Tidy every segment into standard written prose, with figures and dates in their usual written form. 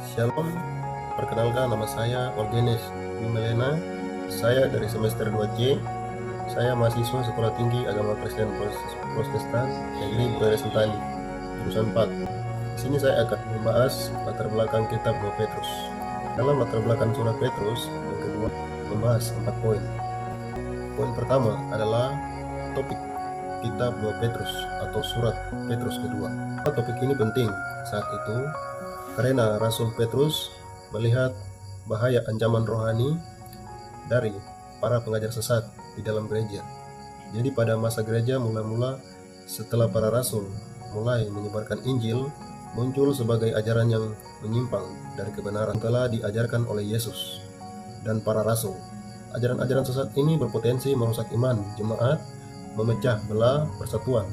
Shalom, perkenalkan nama saya Orgenes Wimelena. Saya dari semester 2C. Saya mahasiswa Sekolah Tinggi Agama Kristen Protestan Negeri Budaya Sentani, jurusan 4. Di sini saya akan membahas latar belakang kitab 2 Petrus. Dalam latar belakang surat Petrus yang kedua membahas 4 poin. Poin pertama adalah topik kitab 2 Petrus atau surat Petrus kedua. Topik ini penting saat itu karena Rasul Petrus melihat bahaya ancaman rohani dari para pengajar sesat di dalam gereja. Jadi pada masa gereja mula-mula setelah para rasul mulai menyebarkan Injil, muncul sebagai ajaran yang menyimpang dari kebenaran telah diajarkan oleh Yesus dan para rasul. Ajaran-ajaran sesat ini berpotensi merusak iman jemaat, memecah belah persatuan,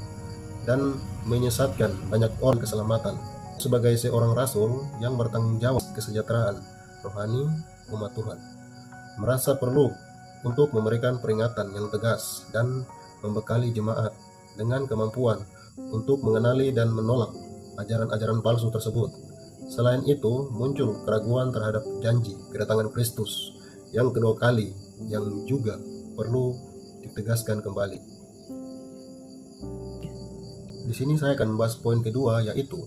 dan menyesatkan banyak orang keselamatan. Sebagai seorang rasul yang bertanggung jawab kesejahteraan rohani umat Tuhan, merasa perlu untuk memberikan peringatan yang tegas dan membekali jemaat dengan kemampuan untuk mengenali dan menolak ajaran-ajaran palsu tersebut. Selain itu, muncul keraguan terhadap janji kedatangan Kristus yang kedua kali yang juga perlu ditegaskan kembali. Di sini saya akan membahas poin kedua, yaitu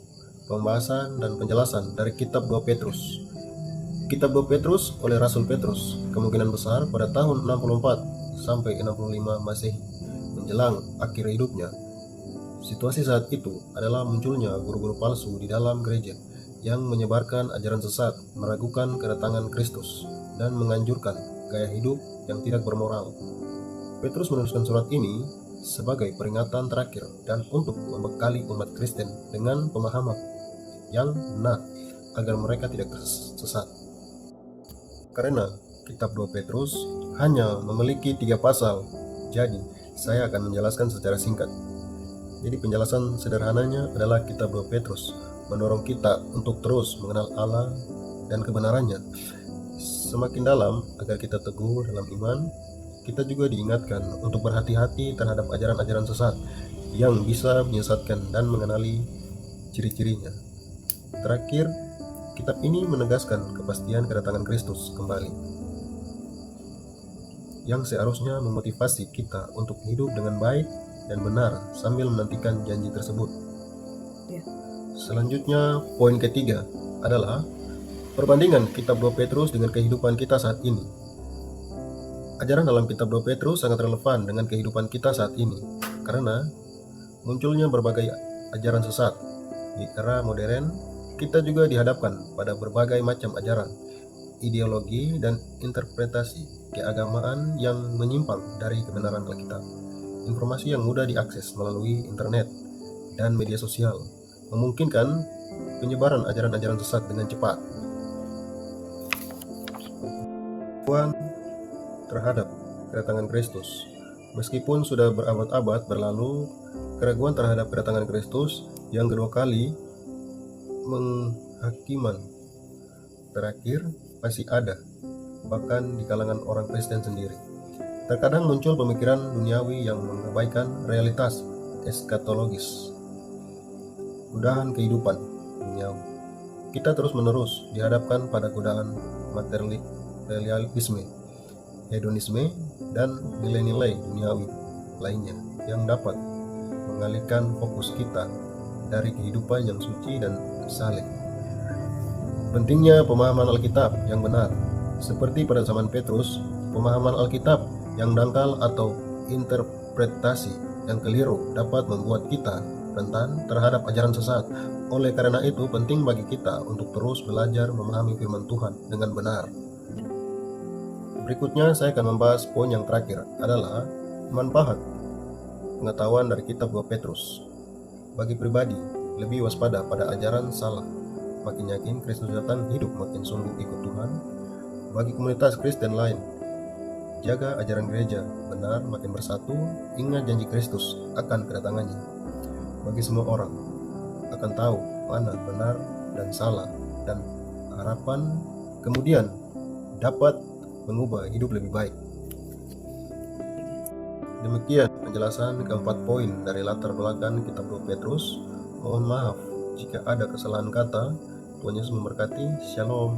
pembahasan dan penjelasan dari kitab 2 Petrus. Kitab 2 Petrus oleh Rasul Petrus kemungkinan besar pada tahun 64 sampai 65 Masehi, menjelang akhir hidupnya. Situasi saat itu adalah munculnya guru-guru palsu di dalam gereja yang menyebarkan ajaran sesat, meragukan kedatangan Kristus, dan menganjurkan gaya hidup yang tidak bermoral. Petrus menuliskan surat ini sebagai peringatan terakhir dan untuk membekali umat Kristen dengan pemahaman yang benar agar mereka tidak tersesat. Karena kitab 2 Petrus hanya memiliki 3 pasal, jadi saya akan menjelaskan secara singkat. Jadi penjelasan sederhananya adalah kitab 2 Petrus mendorong kita untuk terus mengenal Allah dan kebenarannya semakin dalam agar kita teguh dalam iman. Kita juga diingatkan untuk berhati-hati terhadap ajaran-ajaran sesat yang bisa menyesatkan dan mengenali ciri-cirinya. Terakhir, kitab ini menegaskan kepastian kedatangan Kristus kembali, yang seharusnya memotivasi kita untuk hidup dengan baik dan benar sambil menantikan janji tersebut. Selanjutnya, poin ketiga adalah perbandingan kitab 2 Petrus dengan kehidupan kita saat ini. Ajaran dalam kitab 2 Petrus sangat relevan dengan kehidupan kita saat ini, karena munculnya berbagai ajaran sesat. Di era modern, kita juga dihadapkan pada berbagai macam ajaran, ideologi, dan interpretasi keagamaan yang menyimpang dari kebenaran Alkitab. Informasi yang mudah diakses melalui internet dan media sosial memungkinkan penyebaran ajaran-ajaran sesat dengan cepat. Terhadap kedatangan Kristus. Meskipun sudah berabad-abad berlalu, keraguan terhadap kedatangan Kristus yang kedua kali menghakiman terakhir masih ada, bahkan di kalangan orang Kristen sendiri. Terkadang muncul pemikiran duniawi yang mengabaikan realitas eskatologis, godaan kehidupan duniawi. Kita terus-menerus dihadapkan pada godaan materialisme, hedonisme, dan nilai-nilai duniawi lainnya yang dapat mengalihkan fokus kita dari kehidupan yang suci dan saleh. Pentingnya pemahaman Alkitab yang benar. Seperti pada zaman Petrus, pemahaman Alkitab yang dangkal atau interpretasi yang keliru dapat membuat kita rentan terhadap ajaran sesat. Oleh karena itu, penting bagi kita untuk terus belajar memahami firman Tuhan dengan benar. Berikutnya saya akan membahas poin yang terakhir adalah manfaat pengetahuan dari kitab 2 Petrus. Bagi pribadi, lebih waspada pada ajaran salah. Makin yakin Kristus datang, hidup makin sungguh ikut Tuhan. Bagi komunitas Kristen lain, jaga ajaran gereja benar, makin bersatu, ingat janji Kristus akan kedatangannya. Bagi semua orang akan tahu mana benar dan salah, dan harapan kemudian dapat mengubah hidup lebih baik. Demikian penjelasan keempat poin dari latar belakang kitab 2 Petrus. Mohon maaf jika ada kesalahan kata Tuhan Yesus memberkati. Shalom.